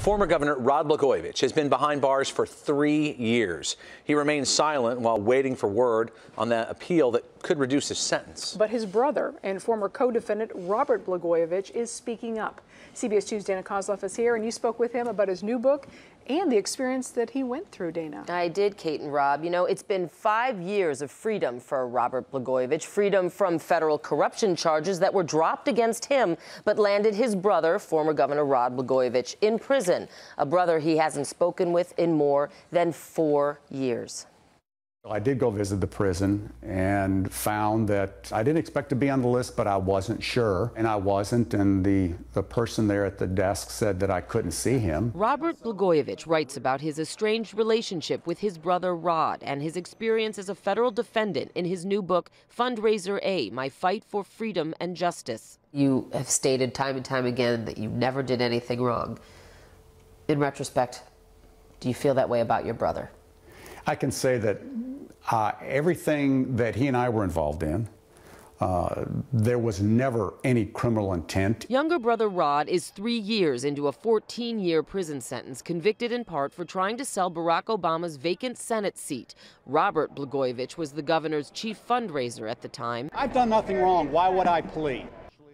Former Governor Rod Blagojevich has been behind bars for 3 years. He remains silent while waiting for word on the appeal that could reduce his sentence. But his brother and former co-defendant Robert Blagojevich is speaking up. CBS 2's Dana Kozloff is here, and you spoke with him about his new book and the experience that he went through, Dana. I did, Kate and Rob. You know, it's been 5 years of freedom for Robert Blagojevich, freedom from federal corruption charges that were dropped against him, but landed his brother, former Governor Rod Blagojevich, in prison, a brother he hasn't spoken with in more than 4 years. I did go visit the prison and found that I didn't expect to be on the list, but I wasn't sure, and I wasn't, and the person there at the desk said that I couldn't see him. Robert Blagojevich writes about his estranged relationship with his brother Rod and his experience as a federal defendant in his new book, Fundraiser A, My Fight for Freedom and Justice. You have stated time and time again that you never did anything wrong. In retrospect, do you feel that way about your brother? I can say that everything that he and I were involved in, there was never any criminal intent. Younger brother Rod is 3 years into a 14-year prison sentence, convicted in part for trying to sell Barack Obama's vacant Senate seat. Robert Blagojevich was the governor's chief fundraiser at the time. I've done nothing wrong. Why would I plead?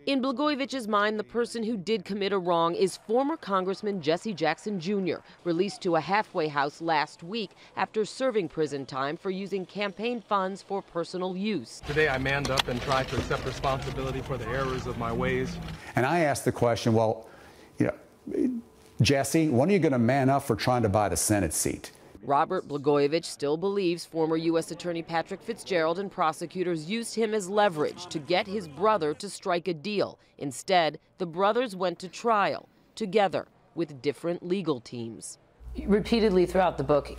In Blagojevich's mind, the person who did commit a wrong is former Congressman Jesse Jackson Jr., released to a halfway house last week after serving prison time for using campaign funds for personal use. Today I manned up and tried to accept responsibility for the errors of my ways. And I asked the question, well, Jesse, when are you going to man up for trying to buy the Senate seat? Robert Blagojevich still believes former U.S. Attorney Patrick Fitzgerald and prosecutors used him as leverage to get his brother to strike a deal. Instead, the brothers went to trial together with different legal teams. Repeatedly throughout the book,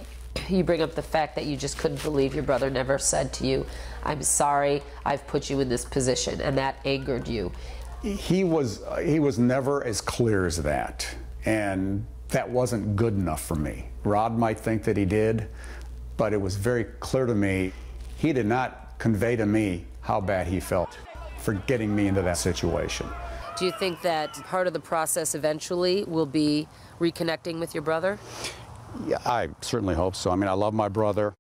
you bring up the fact that you just couldn't believe your brother never said to you, "I'm sorry, I've put you in this position," and that angered you. He was never as clear as that, and that wasn't good enough for me. Rod might think that he did, but it was very clear to me he did not convey to me how bad he felt for getting me into that situation. Do you think that part of the process eventually will be reconnecting with your brother? Yeah, I certainly hope so. I mean, I love my brother.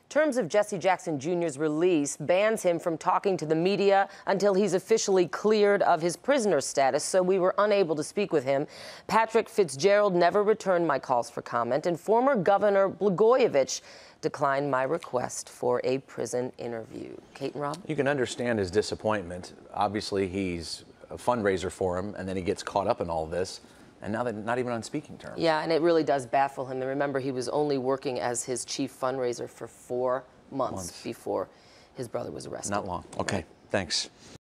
Terms of Jesse Jackson Jr.'s release bans him from talking to the media until he's officially cleared of his prisoner status, so we were unable to speak with him. Patrick Fitzgerald never returned my calls for comment, and former Governor Blagojevich declined my request for a prison interview. Kate and Rob? You can understand his disappointment. Obviously, he's a fundraiser for him, and then he gets caught up in all this. And now they're not even on speaking terms. Yeah, and it really does baffle him. And remember, he was only working as his chief fundraiser for 4 months before his brother was arrested. Not long. Okay, thanks.